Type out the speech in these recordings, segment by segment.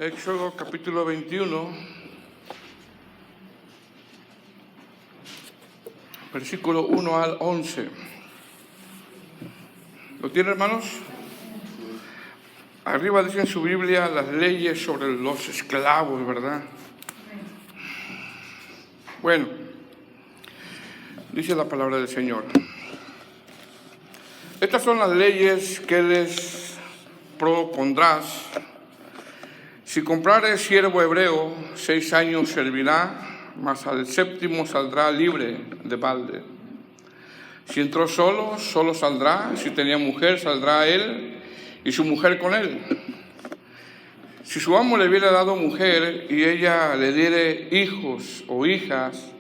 Éxodo capítulo 21, versículo 1 al 11. ¿Lo tiene, hermanos? Arriba dice en su Biblia las leyes sobre los esclavos, ¿verdad? Bueno, dice la palabra del Señor. Estas son las leyes que les propondrás. Si comprare siervo hebreo, 6 años servirá, mas al 7º saldrá libre de balde. Si entró solo, solo saldrá. Si tenía mujer, saldrá él y su mujer con él. Si su amo le hubiera dado mujer y ella le diere hijos o hijas,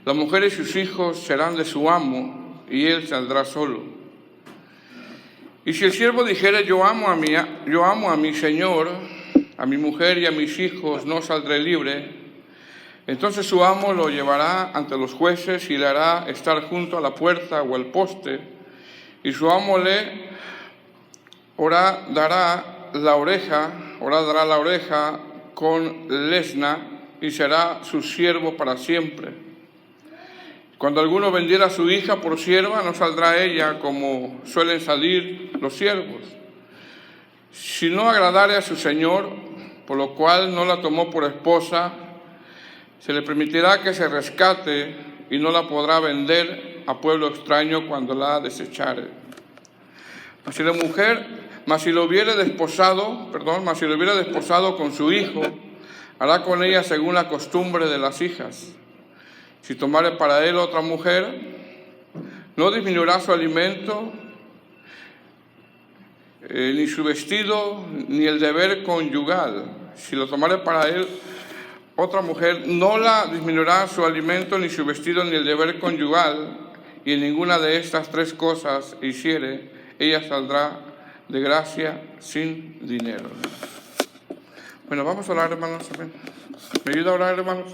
la mujer y sus hijos serán de su amo y él saldrá solo. Y si el siervo dijere, yo amo a mi señor, a mi mujer y a mis hijos no saldré libre, entonces su amo lo llevará ante los jueces y le hará estar junto a la puerta o al poste, y su amo le dará la oreja con lesna y será su siervo para siempre. Cuando alguno vendiera a su hija por sierva, no saldrá ella como suelen salir los siervos. Si no agradare a su señor, por lo cual no la tomó por esposa, se le permitirá que se rescate y no la podrá vender a pueblo extraño cuando la desechare. Mas si lo hubiere desposado con su hijo, hará con ella según la costumbre de las hijas. Si tomare para él otra mujer, no disminuirá su alimento, ni su vestido, ni el deber conyugal. Si lo tomare para él otra mujer, no la disminuirá su alimento, ni su vestido, ni el deber conyugal, y en ninguna de estas 3 cosas hiciere, ella saldrá de gracia sin dinero. Bueno, vamos a orar, hermanos. ¿Me ayuda a orar, hermanos?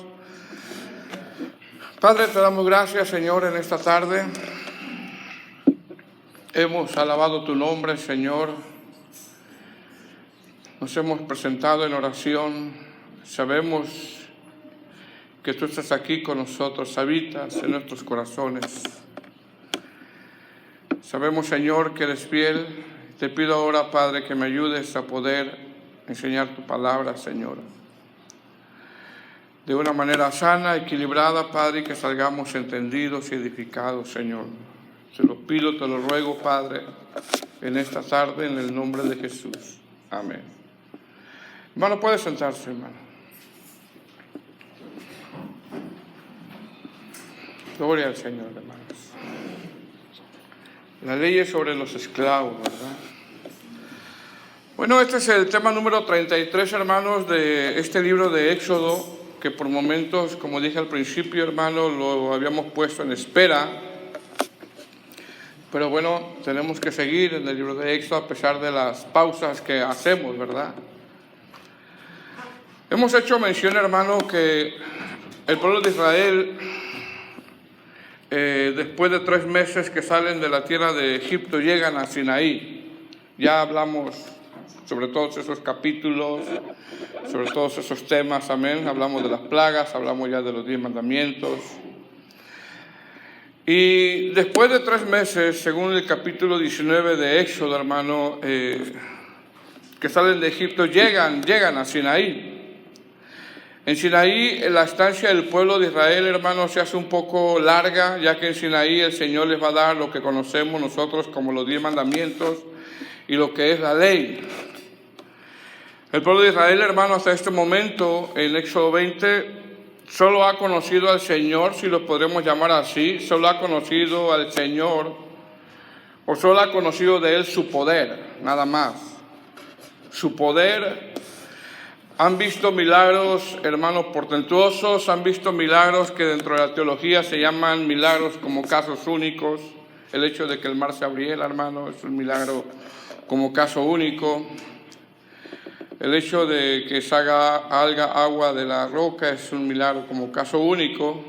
Padre, te damos gracias, Señor, en esta tarde. Hemos alabado tu nombre, Señor. Nos hemos presentado en oración. Sabemos que tú estás aquí con nosotros, habitas en nuestros corazones. Sabemos, Señor, que eres fiel. Te pido ahora, Padre, que me ayudes a poder enseñar tu palabra, Señor, de una manera sana, equilibrada, Padre, y que salgamos entendidos y edificados, Señor. Te lo pido, te lo ruego, Padre, en esta tarde, en el nombre de Jesús. Amén. Hermano, puede sentarse, hermano. Gloria al Señor, hermanos. La ley es sobre los esclavos, ¿verdad? Bueno, este es el tema número 33, hermanos, de este libro de Éxodo, que por momentos, como dije al principio, hermano, lo habíamos puesto en espera. Pero bueno, tenemos que seguir en el libro de Éxodo a pesar de las pausas que hacemos, ¿verdad? Hemos hecho mención, hermano, que el pueblo de Israel, después de 3 meses que salen de la tierra de Egipto, llegan a Sinaí. Ya hablamos sobre todos esos capítulos, sobre todos esos temas, amén. Hablamos de las plagas, hablamos ya de los 10 mandamientos. Y después de 3 meses, según el capítulo 19 de Éxodo, hermano, que salen de Egipto, llegan a Sinaí. En Sinaí, la estancia del pueblo de Israel, hermano, se hace un poco larga, ya que en Sinaí el Señor les va a dar lo que conocemos nosotros como los 10 mandamientos y lo que es la ley. El pueblo de Israel, hermano, hasta este momento, en Éxodo 20, solo ha conocido al Señor, si lo podremos llamar así, solo ha conocido al Señor, o solo ha conocido de Él su poder, nada más. Su poder. Han visto milagros, hermanos, portentosos, han visto milagros que dentro de la teología se llaman milagros como casos únicos. El hecho de que el mar se abriera, hermano, es un milagro como caso único. El hecho de que salga agua de la roca es un milagro como caso único.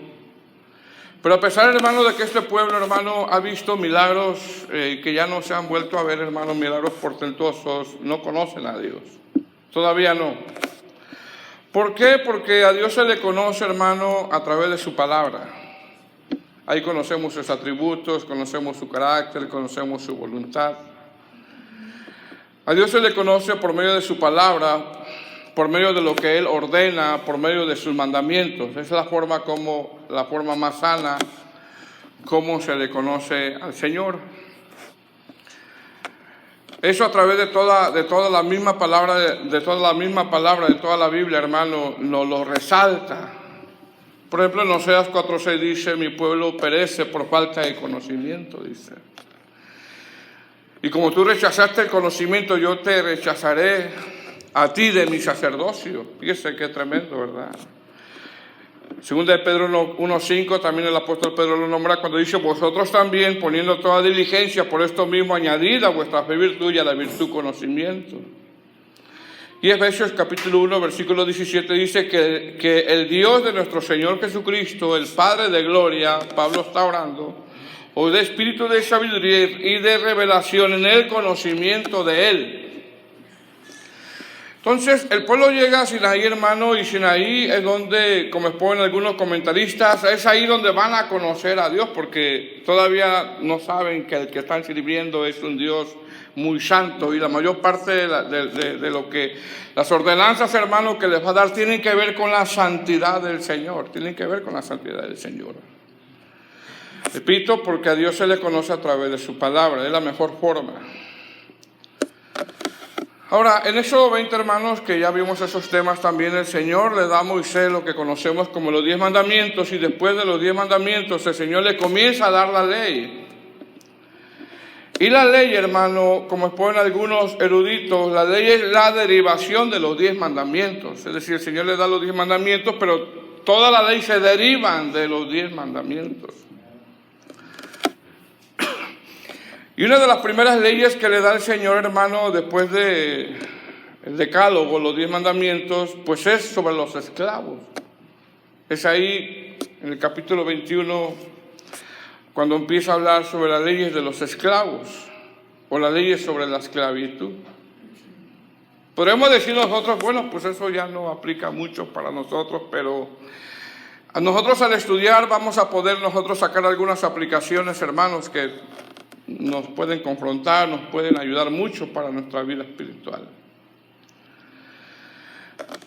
Pero a pesar, hermano, de que este pueblo, hermano, ha visto milagros que ya no se han vuelto a ver, hermano, milagros portentosos, no conocen a Dios. Todavía no. ¿Por qué? Porque a Dios se le conoce, hermano, a través de su palabra. Ahí conocemos sus atributos, conocemos su carácter, conocemos su voluntad. A Dios se le conoce por medio de su palabra, por medio de lo que Él ordena, por medio de sus mandamientos. Esa es la forma más sana, como se le conoce al Señor. Eso a través de toda la misma palabra, de toda la Biblia, hermano, nos lo resalta. Por ejemplo, en Oseas 4:6 dice: mi pueblo perece por falta de conocimiento, dice. Y como tú rechazaste el conocimiento, yo te rechazaré a ti de mi sacerdocio. Fíjese qué tremendo, ¿verdad? Segunda de Pedro 1:5, también el apóstol Pedro lo nombra cuando dice: vosotros también, poniendo toda diligencia, por esto mismo añadid a vuestra fe virtud y a la virtud conocimiento. Y Efesios capítulo 1, versículo 17 dice que el Dios de nuestro Señor Jesucristo, el Padre de gloria, Pablo está orando, os dé espíritu de sabiduría y de revelación en el conocimiento de Él. Entonces, el pueblo llega a Sinaí, hermano, y Sinaí es donde, como exponen algunos comentaristas, es ahí donde van a conocer a Dios, porque todavía no saben que el que están sirviendo es un Dios muy santo, y la mayor parte de lo que las ordenanzas, hermano, que les va a dar tienen que ver con la santidad del Señor, Repito, porque a Dios se le conoce a través de su palabra, es la mejor forma. Ahora, en Éxodo 20, hermanos, que ya vimos esos temas también, el Señor le da a Moisés lo que conocemos como los 10 mandamientos, y después de los 10 mandamientos el Señor le comienza a dar la ley. Y la ley, hermano, como exponen algunos eruditos, la ley es la derivación de los 10 mandamientos. Es decir, el Señor le da los 10 mandamientos, pero toda la ley se derivan de los 10 mandamientos. Y una de las primeras leyes que le da el Señor, hermano, después del decálogo, los 10 mandamientos, pues es sobre los esclavos. Es ahí, en el capítulo 21, cuando empieza a hablar sobre las leyes de los esclavos, o las leyes sobre la esclavitud. Podemos decir nosotros, bueno, pues eso ya no aplica mucho para nosotros, pero a nosotros al estudiar vamos a poder nosotros sacar algunas aplicaciones, hermanos, que nos pueden confrontar, nos pueden ayudar mucho para nuestra vida espiritual.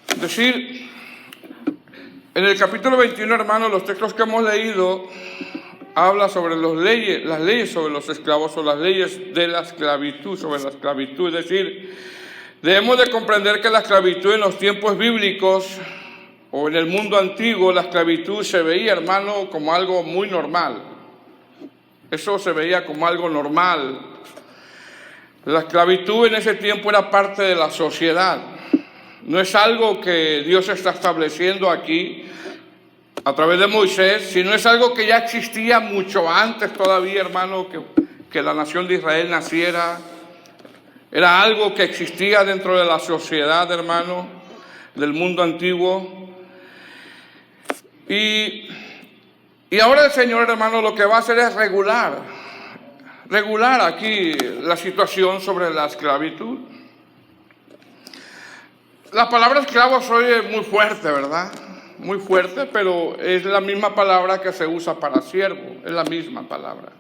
Es decir, en el capítulo 21, hermanos, los textos que hemos leído habla sobre las leyes sobre los esclavos, o las leyes de la esclavitud, sobre la esclavitud. Es decir, debemos de comprender que la esclavitud en los tiempos bíblicos o en el mundo antiguo, la esclavitud se veía, hermano, como algo muy normal. Eso se veía como algo normal. La esclavitud en ese tiempo era parte de la sociedad. No es algo que Dios está estableciendo aquí a través de Moisés, sino es algo que ya existía mucho antes todavía, hermano, que la nación de Israel naciera. Era algo que existía dentro de la sociedad, hermano, del mundo antiguo. Y ahora el Señor, hermano, lo que va a hacer es regular aquí la situación sobre la esclavitud. La palabra esclavo se oye muy fuerte, ¿verdad? Muy fuerte, pero es la misma palabra que se usa para siervo, es la misma palabra.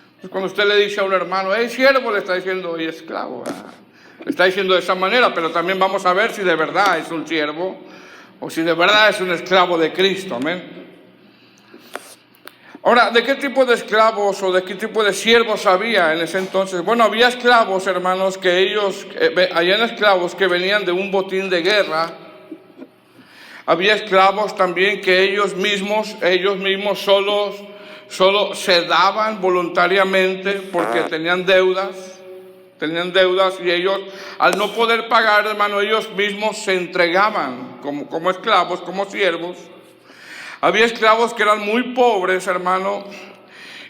Entonces, cuando usted le dice a un hermano, hey, siervo, le está diciendo, oye, esclavo, ¿verdad? Le está diciendo de esa manera, pero también vamos a ver si de verdad es un siervo o si de verdad es un esclavo de Cristo, amén. Ahora, ¿de qué tipo de esclavos o de qué tipo de siervos había en ese entonces? Bueno, había esclavos, hermanos, habían esclavos que venían de un botín de guerra. Había esclavos también que ellos mismos solo se daban voluntariamente porque tenían deudas y ellos, al no poder pagar, hermano, ellos mismos se entregaban como esclavos, como siervos. Había esclavos que eran muy pobres, hermano,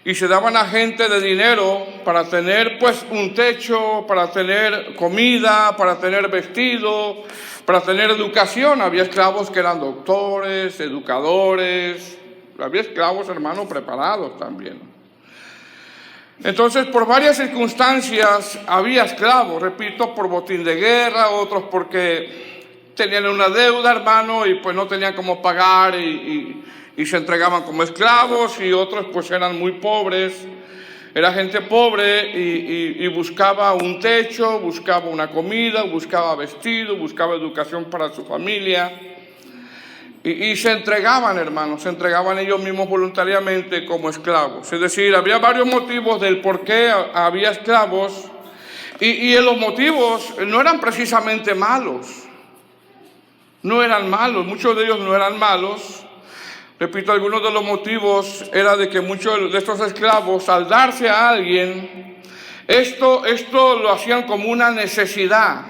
y se daban a gente de dinero para tener pues un techo, para tener comida, para tener vestido, para tener educación. Había esclavos que eran doctores, educadores, había esclavos, hermano, preparados también. Entonces, por varias circunstancias había esclavos, repito, por botín de guerra, otros porque tenían una deuda, hermano, y pues no tenían cómo pagar y se entregaban como esclavos, y otros pues eran muy pobres. Era gente pobre y buscaba un techo, buscaba una comida, buscaba vestido, buscaba educación para su familia. Y se entregaban, hermanos, se entregaban ellos mismos voluntariamente como esclavos. Es decir, había varios motivos del por qué había esclavos, y los motivos no eran precisamente malos. No eran malos, muchos de ellos no eran malos. Repito, algunos de los motivos era de que muchos de estos esclavos, al darse a alguien, esto lo hacían como una necesidad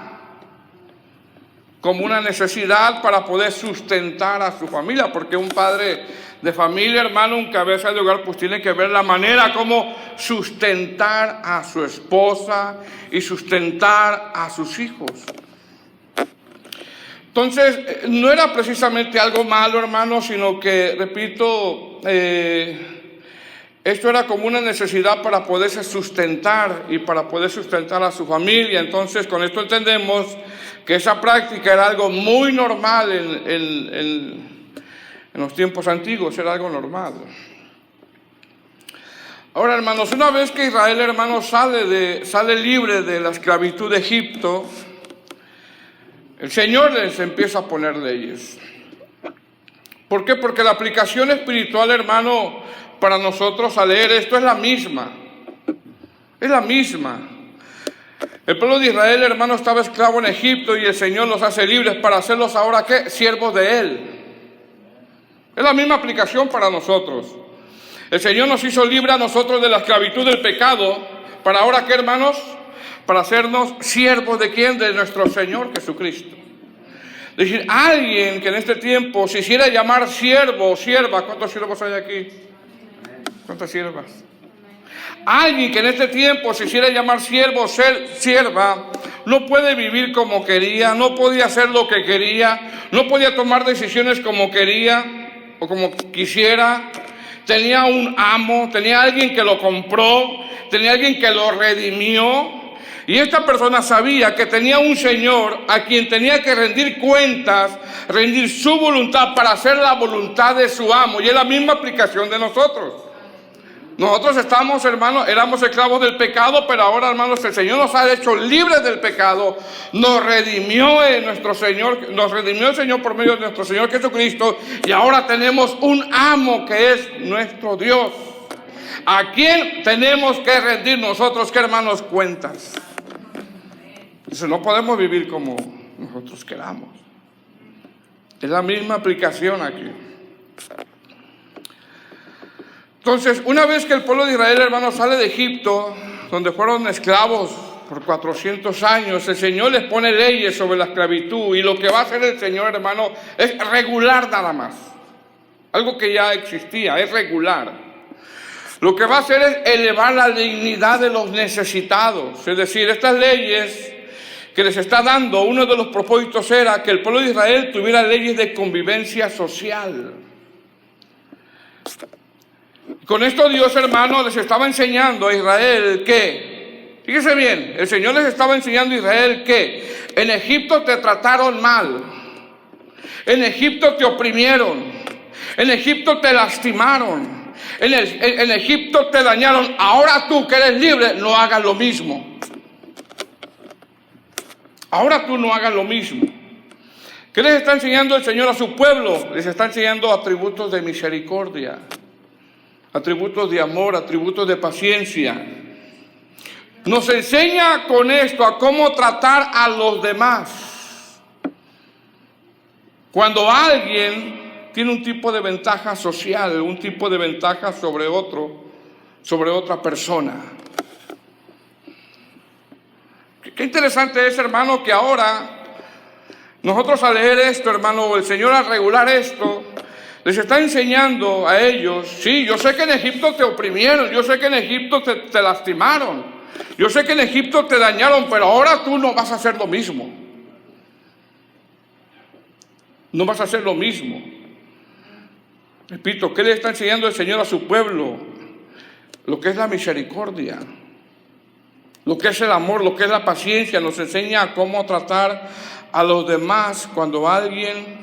para poder sustentar a su familia, porque un padre de familia, hermano, un cabeza de hogar, pues tiene que ver la manera como sustentar a su esposa y sustentar a sus hijos. Entonces, no era precisamente algo malo, hermano, sino que, repito, esto era como una necesidad para poderse sustentar y para poder sustentar a su familia. Entonces, con esto entendemos que esa práctica era algo muy normal en los tiempos antiguos, era algo normal. Ahora, hermanos, una vez que Israel, hermanos, sale libre de la esclavitud de Egipto, el Señor les empieza a poner leyes. ¿Por qué? Porque la aplicación espiritual, hermano, para nosotros al leer esto es la misma. Es la misma. El pueblo de Israel, hermano, estaba esclavo en Egipto y el Señor los hace libres para hacerlos ahora, ¿qué? Siervos de Él. Es la misma aplicación para nosotros. El Señor nos hizo libres a nosotros de la esclavitud del pecado. ¿Para ahora qué, hermanos? Para hacernos siervos de ¿quién? De nuestro Señor Jesucristo. Es decir, alguien que en este tiempo se hiciera llamar siervo o sierva. ¿Cuántos siervos hay aquí? ¿Cuántas siervas? Alguien que en este tiempo se hiciera llamar siervo o sierva, no puede vivir como quería, no podía hacer lo que quería, no podía tomar decisiones como quería o como quisiera. Tenía un amo, tenía alguien que lo compró, tenía alguien que lo redimió. Y esta persona sabía que tenía un Señor a quien tenía que rendir cuentas, rendir su voluntad para hacer la voluntad de su amo. Y es la misma aplicación de nosotros. Nosotros estamos, hermanos, éramos esclavos del pecado, pero ahora, hermanos, el Señor nos ha hecho libres del pecado. Nos redimió nuestro Señor, nos redimió el Señor por medio de nuestro Señor Jesucristo. Y ahora tenemos un amo que es nuestro Dios. ¿A quién tenemos que rendir nosotros, qué, hermanos, cuentas? Entonces no podemos vivir como nosotros queramos. Es la misma aplicación aquí. Entonces, una vez que el pueblo de Israel, hermanos, sale de Egipto, donde fueron esclavos por 400 años, el Señor les pone leyes sobre la esclavitud, y lo que va a hacer el Señor, hermano, es regular nada más. Algo que ya existía, es regular. Lo que va a hacer es elevar la dignidad de los necesitados. Es decir, estas leyes que les está dando, uno de los propósitos era que el pueblo de Israel tuviera leyes de convivencia social. Con esto Dios, hermano, les estaba enseñando a Israel que, fíjese bien, el Señor les estaba enseñando a Israel que en Egipto te trataron mal, en Egipto te oprimieron, en Egipto te lastimaron, en Egipto te dañaron. Ahora tú que eres libre, no hagas lo mismo. Ahora tú no hagas lo mismo. ¿Qué les está enseñando el Señor a su pueblo? Les está enseñando atributos de misericordia, atributos de amor, atributos de paciencia. Nos enseña con esto a cómo tratar a los demás. Cuando alguien tiene un tipo de ventaja social, un tipo de ventaja sobre otra persona. Qué interesante es, hermano, que ahora nosotros al leer esto, hermano, el Señor al regular esto, les está enseñando a ellos, sí, yo sé que en Egipto te oprimieron, yo sé que en Egipto te lastimaron, yo sé que en Egipto te dañaron, pero ahora tú no vas a hacer lo mismo. No vas a hacer lo mismo. Repito, ¿qué le está enseñando el Señor a su pueblo? Lo que es la misericordia. lo que es el amor, lo que es la paciencia, nos enseña cómo tratar a los demás cuando alguien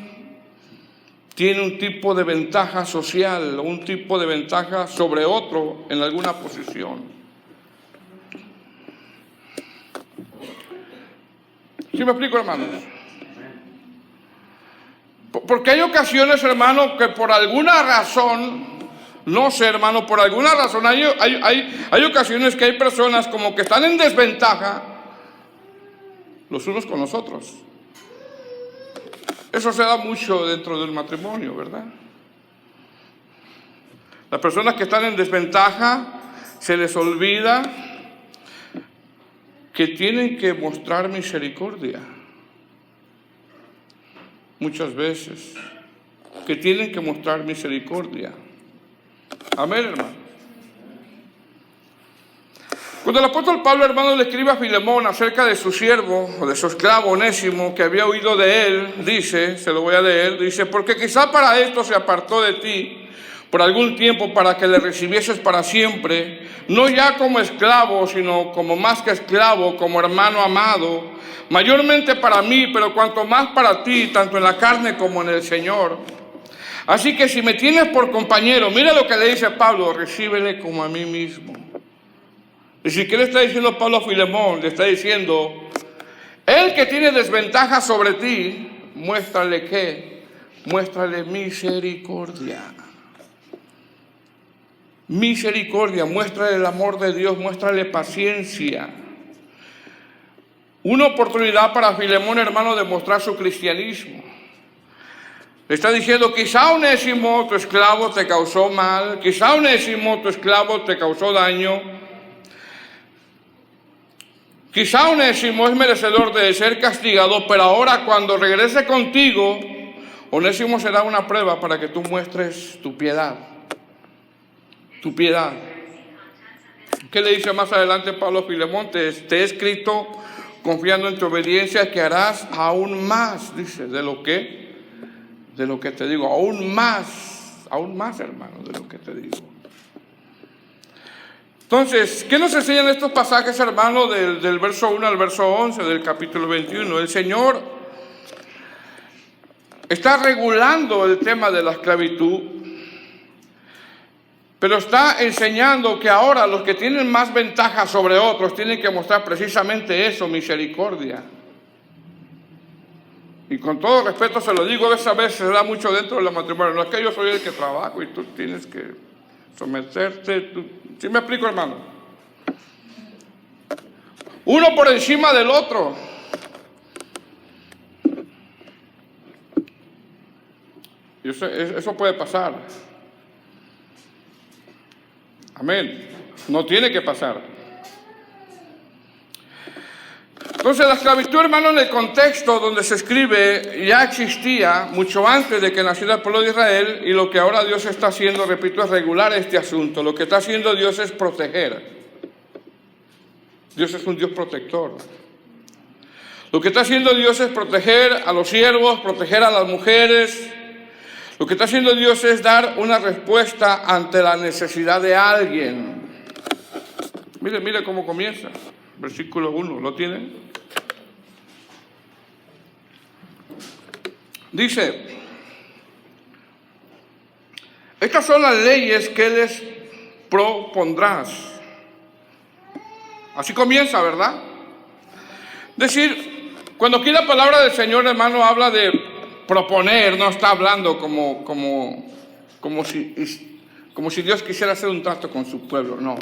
tiene un tipo de ventaja social, un tipo de ventaja sobre otro en alguna posición. ¿Sí me explico, hermanos? Porque hay ocasiones, hermano, que por alguna razón, no sé, hermano, por alguna razón, hay ocasiones que hay personas como que están en desventaja los unos con los otros. Eso se da mucho dentro del matrimonio, ¿verdad? Las personas que están en desventaja, se les olvida que tienen que mostrar misericordia. Muchas veces, que tienen que mostrar misericordia. Amén, hermano. Cuando el apóstol Pablo, hermano, le escribe a Filemón acerca de su siervo, o de su esclavo Onésimo, que había oído de él, dice, se lo voy a leer, dice, porque quizá para esto se apartó de ti por algún tiempo para que le recibieses para siempre, no ya como esclavo, sino como más que esclavo, como hermano amado, mayormente para mí, pero cuanto más para ti, tanto en la carne como en el Señor. Así que si me tienes por compañero, mira lo que le dice Pablo, recíbele como a mí mismo. Y si ¿qué le está diciendo Pablo a Filemón? Le está diciendo, el que tiene desventaja sobre ti, muéstrale ¿qué? Muéstrale misericordia. Misericordia, muéstrale el amor de Dios, muéstrale paciencia. Una oportunidad para Filemón, hermano, de mostrar su cristianismo. Le está diciendo, quizá Onésimo, tu esclavo, te causó mal, quizá Onésimo, tu esclavo, te causó daño, quizá Onésimo es merecedor de ser castigado, pero ahora cuando regrese contigo, Onésimo será una prueba para que tú muestres tu piedad. Tu piedad. ¿Qué le dice más adelante Pablo a Filemón? Te he escrito confiando en tu obediencia que harás aún más, dice, de lo que te digo, aún más, hermano, de lo que te digo. Entonces, ¿qué nos enseñan estos pasajes, hermano, del verso 1 al verso 11 del capítulo 21? El Señor está regulando el tema de la esclavitud, pero está enseñando que ahora los que tienen más ventaja sobre otros tienen que mostrar precisamente eso, misericordia. Y con todo respeto se lo digo, esa vez se da mucho dentro de la matrimonio. No es que yo soy el que trabajo y tú tienes que someterte. ¿Sí me explico, hermano? Uno por encima del otro. Y eso puede pasar. Amén. No tiene que pasar. Entonces la esclavitud, hermano, en el contexto donde se escribe, ya existía mucho antes de que naciera el pueblo de Israel, y lo que ahora Dios está haciendo, repito, es regular este asunto. Lo que está haciendo Dios es proteger. Dios es un Dios protector. Lo que está haciendo Dios es proteger a los siervos, proteger a las mujeres. Lo que está haciendo Dios es dar una respuesta ante la necesidad de alguien. Mire cómo comienza. Versículo 1, ¿lo tienen? Dice, estas son las leyes que les propondrás. Así comienza, ¿verdad? Es decir, cuando aquí la palabra del Señor, hermano, habla de proponer, no está hablando como si Dios quisiera hacer un trato con su pueblo, no.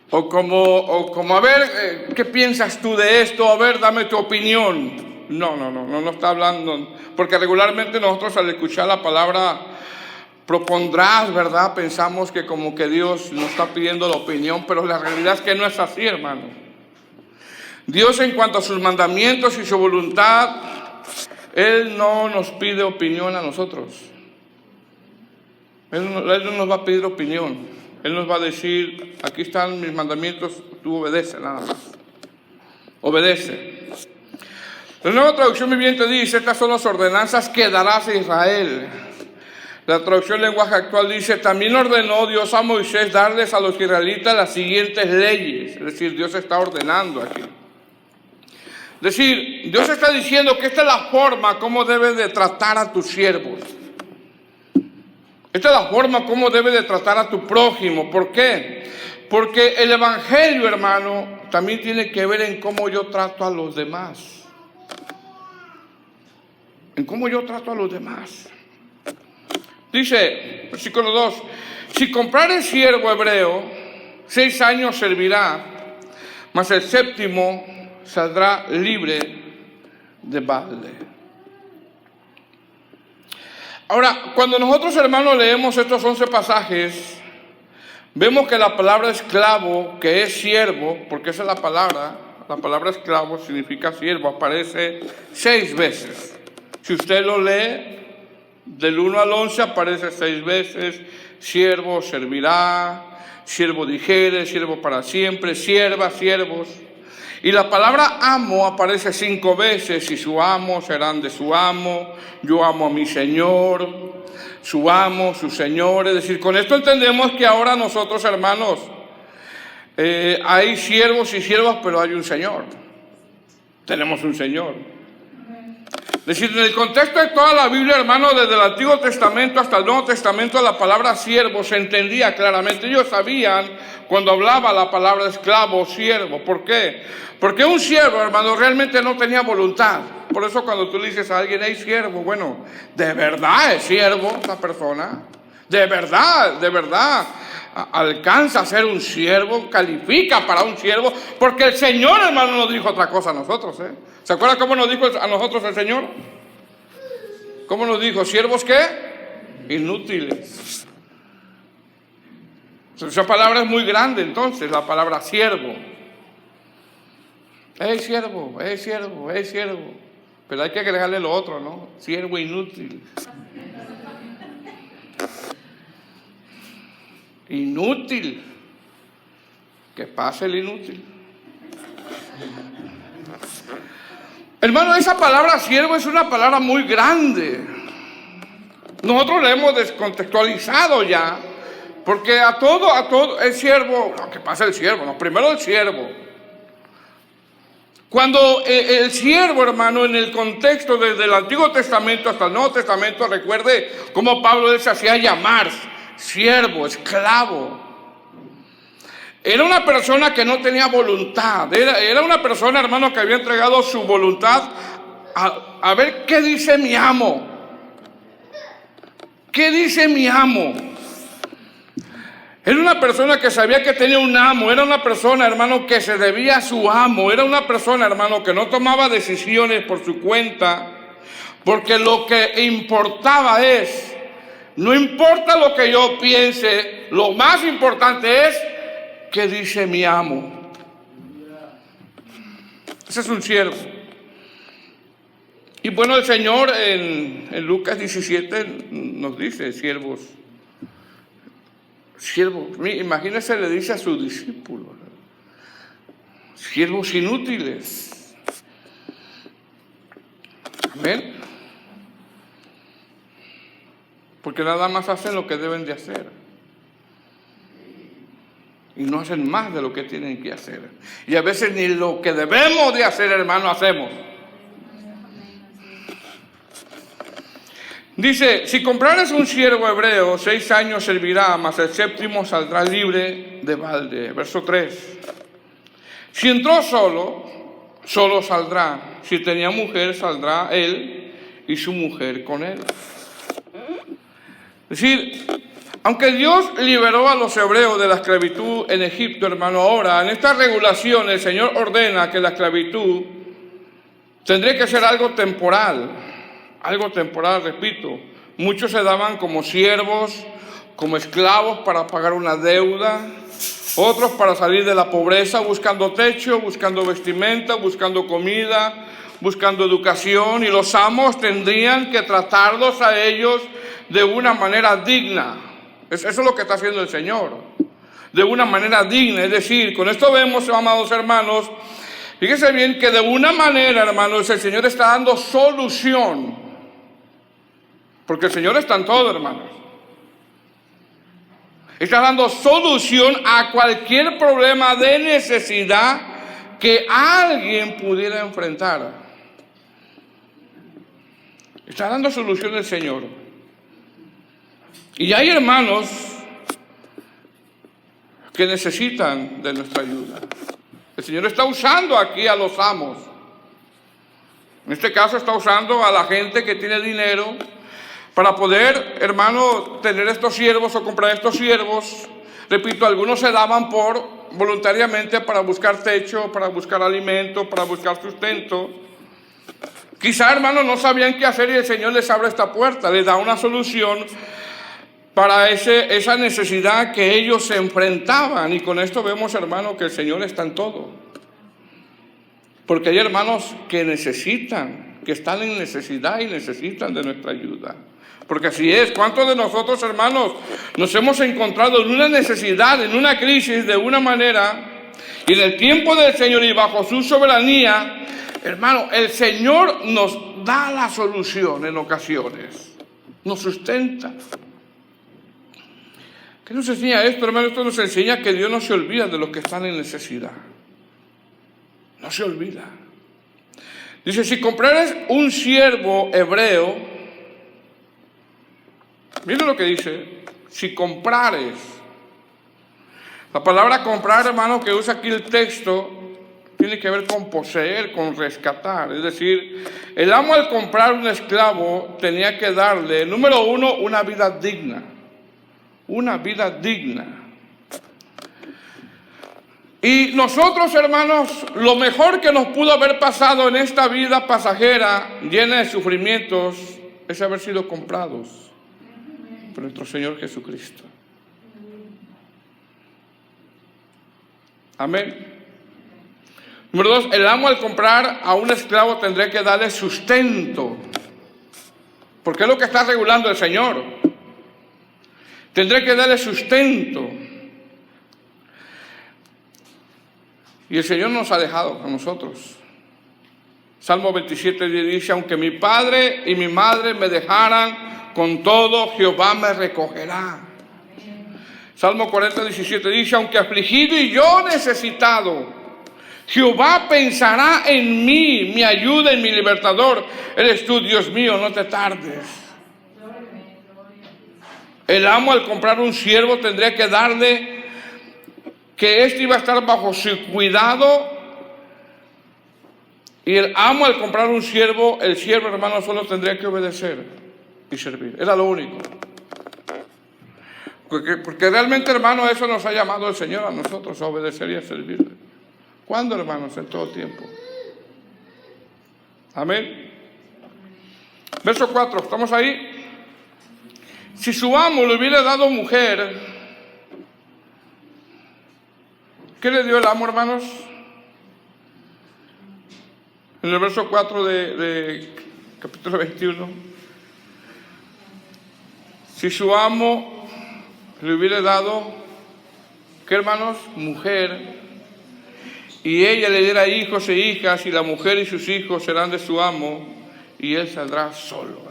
O como a ver, ¿qué piensas tú de esto? A ver, dame tu opinión. No está hablando, porque regularmente nosotros al escuchar la palabra propondrás, ¿verdad? Pensamos que como que Dios nos está pidiendo la opinión, pero la realidad es que no es así, hermano. Dios, en cuanto a sus mandamientos y su voluntad, Él no nos pide opinión a nosotros. Él no nos va a pedir opinión. Él nos va a decir, aquí están mis mandamientos, tú obedece nada más. Obedece. La Nueva Traducción Viviente dice, estas son las ordenanzas que darás a Israel. La traducción lenguaje actual dice: también ordenó Dios a Moisés darles a los israelitas las siguientes leyes. Es decir, Dios está ordenando aquí. Es decir, Dios está diciendo que esta es la forma como debes de tratar a tus siervos. Esta es la forma como debes de tratar a tu prójimo. ¿Por qué? Porque el evangelio, hermano, también tiene que ver en cómo yo trato a los demás. En cómo yo trato a los demás. Dice, versículo 2, si comprare siervo hebreo, 6 años servirá, mas el 7º saldrá libre de balde. Ahora, cuando nosotros, hermanos, leemos estos 11 pasajes, vemos que la palabra esclavo, que es siervo, porque esa es la palabra esclavo significa siervo, aparece 6 veces. Si usted lo lee, del 1 al 11 aparece 6 veces: siervo servirá, siervo dijere, siervo para siempre, sierva, siervos. Y la palabra amo aparece 5 veces: y su amo serán de su amo, yo amo a mi Señor, su amo, su Señor. Es decir, con esto entendemos que ahora nosotros, hermanos, hay siervos y siervas, pero hay un Señor. Tenemos un Señor. Es decir, en el contexto de toda la Biblia, hermano, desde el Antiguo Testamento hasta el Nuevo Testamento, la palabra siervo se entendía claramente. Ellos sabían cuando hablaba la palabra esclavo o siervo. ¿Por qué? Porque un siervo, hermano, realmente no tenía voluntad. Por eso cuando tú le dices a alguien: hey, siervo, bueno, ¿de verdad es siervo la persona? ¿De verdad alcanza a ser un siervo? ¿Califica para un siervo? Porque el Señor, hermano, nos dijo otra cosa a nosotros, ¿eh? ¿Se acuerdan cómo nos dijo a nosotros el Señor? ¿Cómo nos dijo? ¿Siervos qué? Inútiles. Esa palabra es muy grande, entonces, la palabra siervo. Siervo, siervo, siervo. Pero hay que agregarle lo otro, ¿no? Siervo inútil. Inútil. Que pase el inútil. Hermano, esa palabra siervo es una palabra muy grande. Nosotros la hemos descontextualizado ya, porque a todo el siervo, no, que pase el siervo, no, primero el siervo. Cuando el siervo, hermano, en el contexto desde el Antiguo Testamento hasta el Nuevo Testamento, recuerde cómo Pablo se hacía llamar siervo, esclavo. Era una persona que no tenía voluntad. Era una persona, hermano, que había entregado su voluntad a ver qué dice mi amo. ¿Qué dice mi amo? Era una persona que sabía que tenía un amo. Era una persona, hermano, que se debía a su amo. Era una persona, hermano, que no tomaba decisiones por su cuenta. Porque lo que importaba es, no importa lo que yo piense, lo más importante es ¿qué dice mi amo? Ese es un siervo. Y bueno, el Señor en Lucas 17 nos dice: siervos. Imagínense, le dice a sus discípulos: siervos inútiles. Amén. Porque nada más hacen lo que deben de hacer. Y no hacen más de lo que tienen que hacer. Y a veces ni lo que debemos de hacer, hermano, hacemos. Dice: si comprares un siervo hebreo, 6 años servirá, mas el 7º saldrá libre de balde. Verso 3. Si entró solo saldrá. Si tenía mujer, saldrá él y su mujer con él. Es decir, aunque Dios liberó a los hebreos de la esclavitud en Egipto, hermano, ahora en esta regulación el Señor ordena que la esclavitud tendría que ser algo temporal, repito. Muchos se daban como siervos, como esclavos para pagar una deuda, otros para salir de la pobreza buscando techo, buscando vestimenta, buscando comida, buscando educación, y los amos tendrían que tratarlos a ellos de una manera digna. Eso es lo que está haciendo el Señor, de una manera digna. Es decir, con esto vemos, amados hermanos, fíjense bien que de una manera, hermanos, el Señor está dando solución Porque el Señor está en todo, hermanos. Está dando solución a cualquier problema de necesidad que alguien pudiera enfrentar. Está dando solución el Señor. Y hay hermanos que necesitan de nuestra ayuda. El Señor está usando aquí a los amos. En este caso está usando a la gente que tiene dinero para poder, hermano, tener estos siervos o comprar estos siervos. Repito, algunos se daban voluntariamente para buscar techo, para buscar alimento, para buscar sustento. Quizá, hermanos, no sabían qué hacer y el Señor les abre esta puerta, les da una solución para esa necesidad que ellos se enfrentaban. Y con esto vemos, hermanos, que el Señor está en todo. Porque hay hermanos que necesitan, que están en necesidad y necesitan de nuestra ayuda. Porque así es. ¿Cuántos de nosotros, hermanos, nos hemos encontrado en una necesidad, en una crisis de una manera, y en el tiempo del Señor y bajo su soberanía, hermano, el Señor nos da la solución en ocasiones, nos sustenta? ¿Qué nos enseña esto, hermano? Esto nos enseña que Dios no se olvida de los que están en necesidad. No se olvida. Dice, si comprares un siervo hebreo, miren lo que dice, si comprares. La palabra comprar, hermano, que usa aquí el texto, tiene que ver con poseer, con rescatar. Es decir, el amo al comprar un esclavo tenía que darle, número uno, una vida digna. Una vida digna. Y nosotros, hermanos, lo mejor que nos pudo haber pasado en esta vida pasajera, llena de sufrimientos, es haber sido comprados por nuestro Señor Jesucristo. Amén. Número dos, el amo al comprar a un esclavo tendría que darle sustento, porque es lo que está regulando el Señor. Tendré que darle sustento. Y el Señor nos ha dejado con nosotros. Salmo 27 dice, aunque mi padre y mi madre me dejaran, con todo Jehová me recogerá. Salmo 40, 17 dice, aunque afligido y yo necesitado, Jehová pensará en mí, mi ayuda y mi libertador. Eres tú, Dios mío, no te tardes. El amo al comprar un siervo tendría que darle que éste iba a estar bajo su cuidado. Y el amo al comprar un siervo, el siervo, hermano, solo tendría que obedecer y servir. Era lo único. Porque realmente, hermano, eso nos ha llamado el Señor a nosotros, a obedecer y a servirle. ¿Cuándo, hermanos? En todo tiempo. Amén. Verso 4, ¿estamos ahí? Si su amo le hubiera dado mujer, ¿qué le dio el amo, hermanos? En el verso 4 de capítulo 21. Si su amo le hubiera dado, ¿qué, hermanos? Mujer, y ella le diera hijos e hijas, y la mujer y sus hijos serán de su amo, y él saldrá solo, ¿verdad?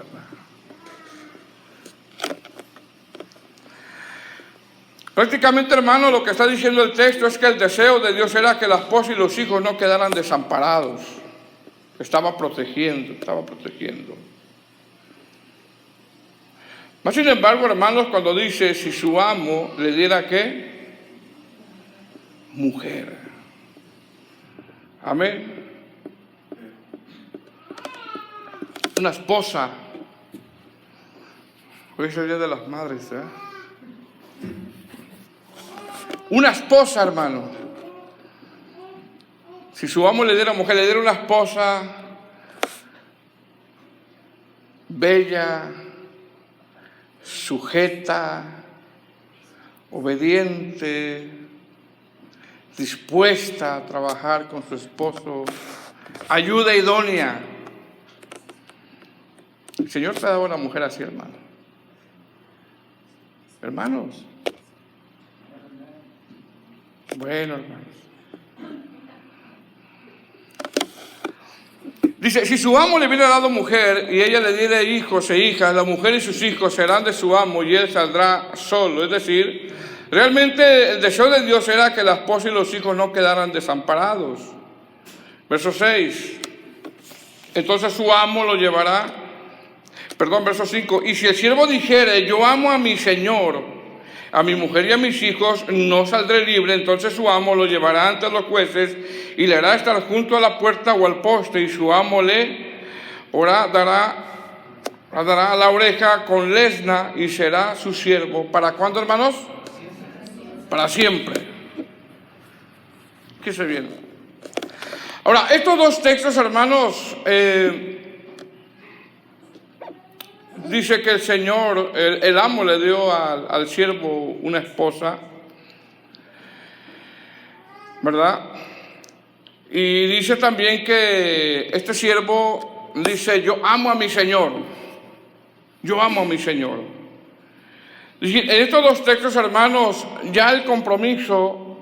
Prácticamente, hermano, lo que está diciendo el texto es que el deseo de Dios era que la esposa y los hijos no quedaran desamparados. Estaba protegiendo. Mas, sin embargo, hermanos, cuando dice, si su amo le diera, ¿qué? Mujer. Amén. Una esposa. Hoy es el Día de las Madres, ¿eh? Una esposa, hermano. Si su amo le diera mujer, le diera una esposa bella, sujeta, obediente, dispuesta a trabajar con su esposo, ayuda idónea. El Señor te ha dado una mujer así, hermano. Hermanos. Bueno, hermanos. Dice, si su amo le hubiera dado mujer y ella le diera hijos e hijas, la mujer y sus hijos serán de su amo y él saldrá solo. Es decir, realmente el deseo de Dios era que la esposa y los hijos no quedaran desamparados. Verso 6. Entonces su amo lo llevará. Verso 5. Y si el siervo dijere, yo amo a mi señor, a mi mujer y a mis hijos, no saldré libre, entonces su amo lo llevará ante los jueces y le hará estar junto a la puerta o al poste, y su amo le dará a la oreja con lesna y será su siervo. ¿Para cuándo, hermanos? Para siempre. ¿Qué se viene? Ahora, estos dos textos, hermanos, dice que el Señor, el amo le dio al siervo una esposa, ¿verdad? Y dice también que este siervo dice, yo amo a mi Señor. Yo amo a mi Señor. En estos dos textos, hermanos, ya el compromiso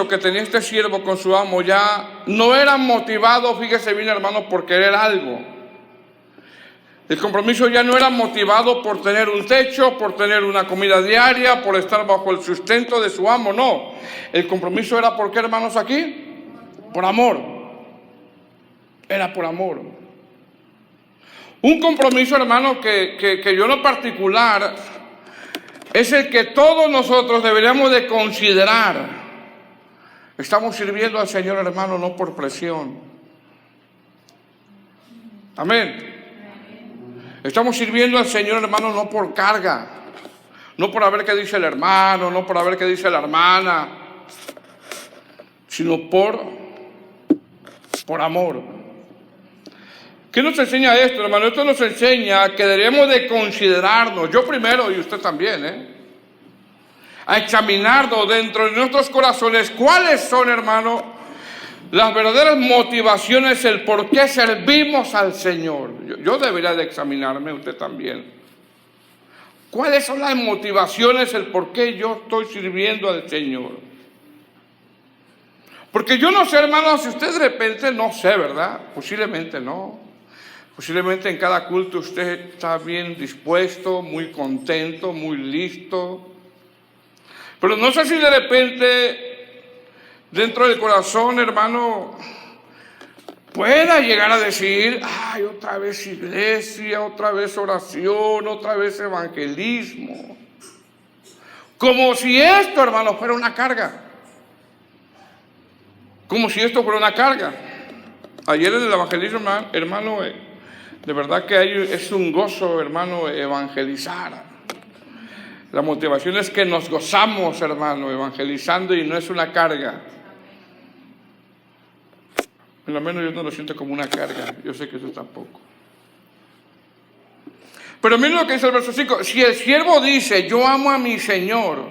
que tenía este siervo con su amo ya no era motivado, fíjese bien, hermanos, por querer algo. El compromiso ya no era motivado por tener un techo, por tener una comida diaria, por estar bajo el sustento de su amo, no. El compromiso era, ¿por qué, hermanos, aquí? Por amor. Era por amor. Un compromiso, hermano, que yo en lo particular es el que todos nosotros deberíamos de considerar. Estamos sirviendo al Señor, hermano, no por presión. Amén. Estamos sirviendo al Señor, hermano, no por carga, no por ver qué dice el hermano, no por ver qué dice la hermana, sino por amor. ¿Qué nos enseña esto, hermano? Esto nos enseña que debemos de considerarnos, yo primero y usted también, a examinarnos dentro de nuestros corazones cuáles son, hermano, las verdaderas motivaciones, el por qué servimos al Señor. Yo debería de examinarme, usted también. ¿Cuáles son las motivaciones, el por qué yo estoy sirviendo al Señor? Porque yo no sé, hermano, si usted de repente, no sé, ¿verdad? Posiblemente no. Posiblemente en cada culto usted está bien dispuesto, muy contento, muy listo. Pero no sé si de repente dentro del corazón, hermano, pueda llegar a decir, ay, otra vez iglesia, otra vez oración, otra vez evangelismo. Como si esto, hermano, fuera una carga. Como si esto fuera una carga. Ayer en el evangelismo, hermano, de verdad que es un gozo, hermano, evangelizar. La motivación es que nos gozamos, hermano, evangelizando, y no es una carga. Por lo menos yo no lo siento como una carga. Yo sé que eso tampoco. Pero miren lo que dice el verso 5. Si el siervo dice, yo amo a mi Señor,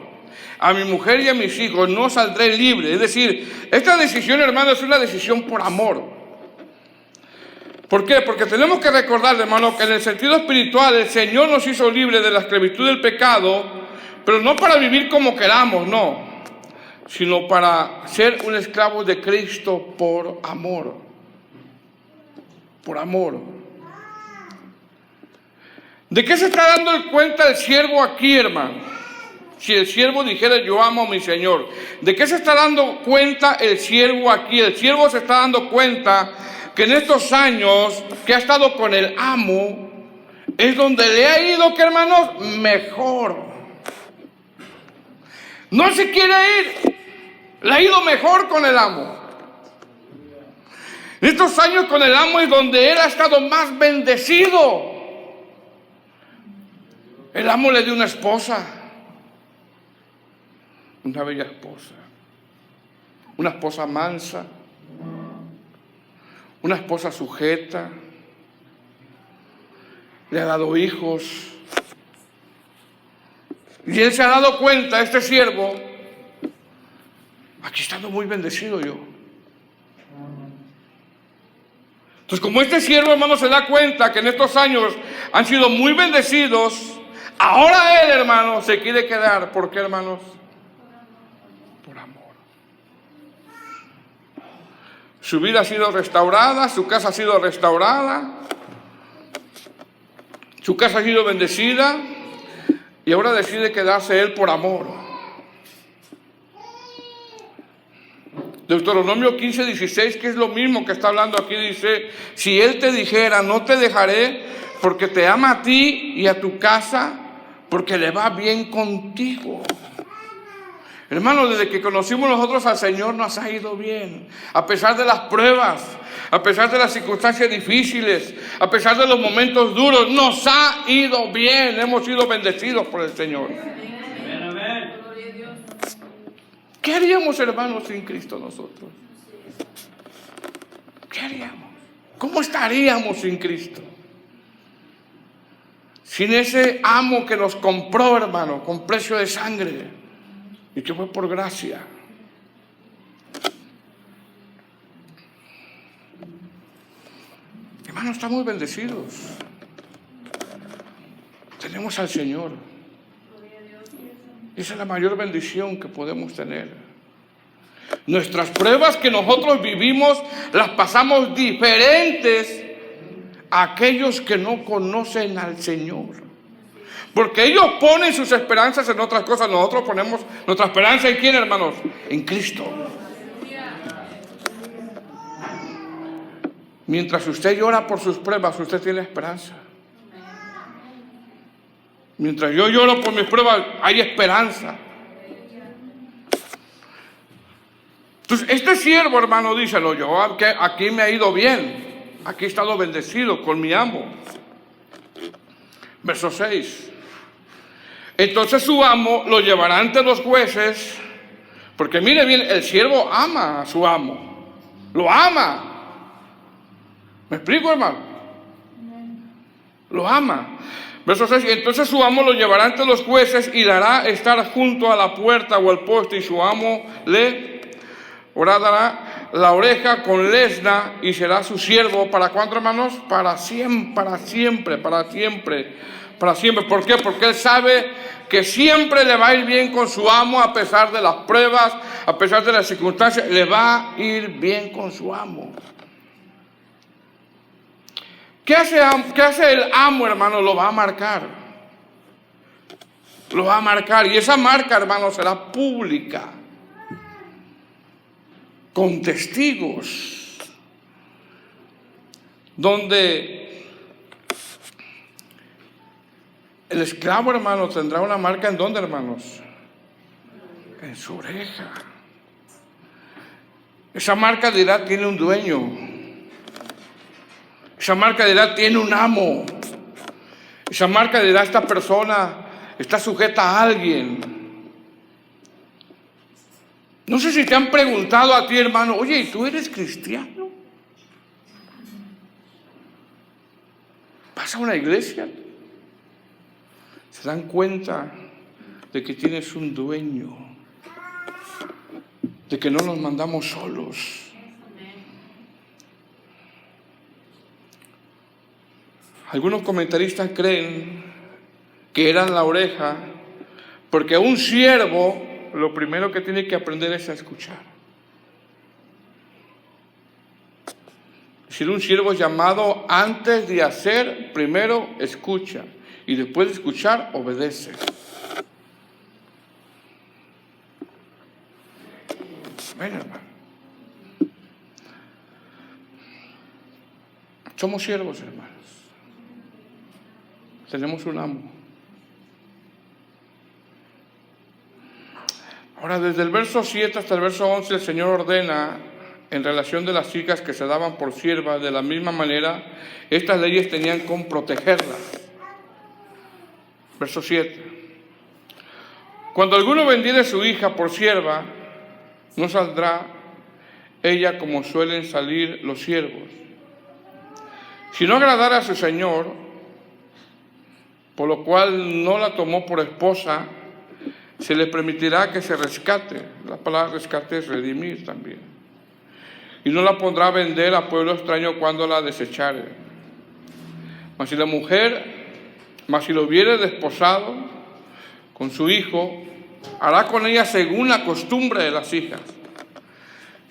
a mi mujer y a mis hijos, no saldré libre. Es decir, esta decisión, hermano, es una decisión por amor. ¿Por qué? Porque tenemos que recordar, hermano, que en el sentido espiritual el Señor nos hizo libres de la esclavitud del pecado, pero no para vivir como queramos, no, sino para ser un esclavo de Cristo por amor. Por amor. ¿De qué se está dando cuenta el siervo aquí, hermano? Si el siervo dijera, yo amo a mi Señor. ¿De qué se está dando cuenta el siervo aquí? El siervo se está dando cuenta que en estos años que ha estado con el amo, es donde le ha ido, ¿qué, hermanos? Mejor. No se quiere ir. Le ha ido mejor con el amo. En estos años con el amo es donde él ha estado más bendecido. El amo le dio una esposa. Una bella esposa. Una esposa mansa. Una esposa sujeta. Le ha dado hijos. Y él se ha dado cuenta, este siervo, aquí estando muy bendecido yo. Entonces, como este siervo, hermano, se da cuenta que en estos años han sido muy bendecidos, ahora él, hermano, se quiere quedar. ¿Por qué, hermanos? Por amor. Su vida ha sido restaurada, su casa ha sido restaurada, su casa ha sido bendecida y ahora decide quedarse él por amor. Deuteronomio 15:16, que es lo mismo que está hablando aquí, dice: si él te dijera, no te dejaré, porque te ama a ti y a tu casa, porque le va bien contigo. Hermano, desde que conocimos nosotros al Señor nos ha ido bien, a pesar de las pruebas, a pesar de las circunstancias difíciles, a pesar de los momentos duros, nos ha ido bien, hemos sido bendecidos por el Señor. ¿Qué haríamos, hermanos, sin Cristo nosotros? ¿Qué haríamos? ¿Cómo estaríamos sin Cristo? Sin ese amo que nos compró, hermano, con precio de sangre. Y que fue por gracia. Hermanos, estamos bendecidos. Tenemos al Señor. Esa es la mayor bendición que podemos tener. Nuestras pruebas que nosotros vivimos las pasamos diferentes a aquellos que no conocen al Señor. Porque ellos ponen sus esperanzas en otras cosas. Nosotros ponemos nuestra esperanza ¿en quién, hermanos? En Cristo. Mientras usted llora por sus pruebas, usted tiene esperanza. Mientras yo lloro por mis pruebas, hay esperanza. Entonces, este siervo, hermano, dice: no, yo aquí me ha ido bien. Aquí he estado bendecido con mi amo. Verso 6. Entonces su amo lo llevará ante los jueces, porque mire bien, el siervo ama a su amo, lo ama. ¿Me explico, hermano? Lo ama. Verso 6, entonces su amo lo llevará ante los jueces y le hará estar junto a la puerta o al poste, y su amo le horadará la oreja con lesna y será su siervo. ¿Para cuánto, hermanos? Para siempre, para siempre, para siempre, para siempre. ¿Por qué? Porque él sabe que siempre le va a ir bien con su amo, a pesar de las pruebas, a pesar de las circunstancias, le va a ir bien con su amo. ¿Qué hace el amo, hermano? Lo va a marcar. Lo va a marcar. Y esa marca, hermano, será pública, con testigos, donde el esclavo, hermano, tendrá una marca ¿en dónde, hermanos? En su oreja. Esa marca dirá: tiene un dueño. Esa marca dirá: tiene un amo. Esa marca dirá: esta persona está sujeta a alguien. No sé si te han preguntado a ti, hermano: oye, ¿y tú eres cristiano? ¿Vas a una iglesia? Se dan cuenta de que tienes un dueño, de que no nos mandamos solos. Algunos comentaristas creen que era la oreja, porque un siervo lo primero que tiene que aprender es a escuchar. Si un siervo es llamado antes de hacer, primero escucha. Y después de escuchar, obedece. Bueno, hermano. Somos siervos, hermanos. Tenemos un amo. Ahora, desde el verso 7 hasta el verso 11, el Señor ordena, en relación de las chicas que se daban por siervas, de la misma manera, estas leyes tenían con protegerlas. Verso 7. Cuando alguno vendiere su hija por sierva, no saldrá ella como suelen salir los siervos. Si no agradara a su señor, por lo cual no la tomó por esposa, se le permitirá que se rescate. La palabra rescate es redimir también. Y no la pondrá a vender a pueblo extraño cuando la desechare. Mas si lo hubiere desposado con su hijo, hará con ella según la costumbre de las hijas.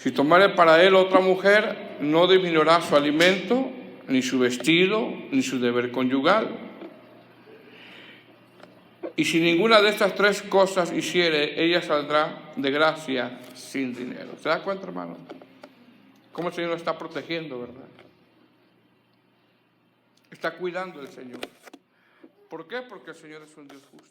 Si tomare para él otra mujer, no disminuirá su alimento, ni su vestido, ni su deber conyugal. Y si ninguna de estas tres cosas hiciere, ella saldrá de gracia sin dinero. ¿Se da cuenta, hermano? Cómo el Señor lo está protegiendo, ¿verdad? Está cuidando el Señor. ¿Por qué? Porque el Señor es un Dios justo.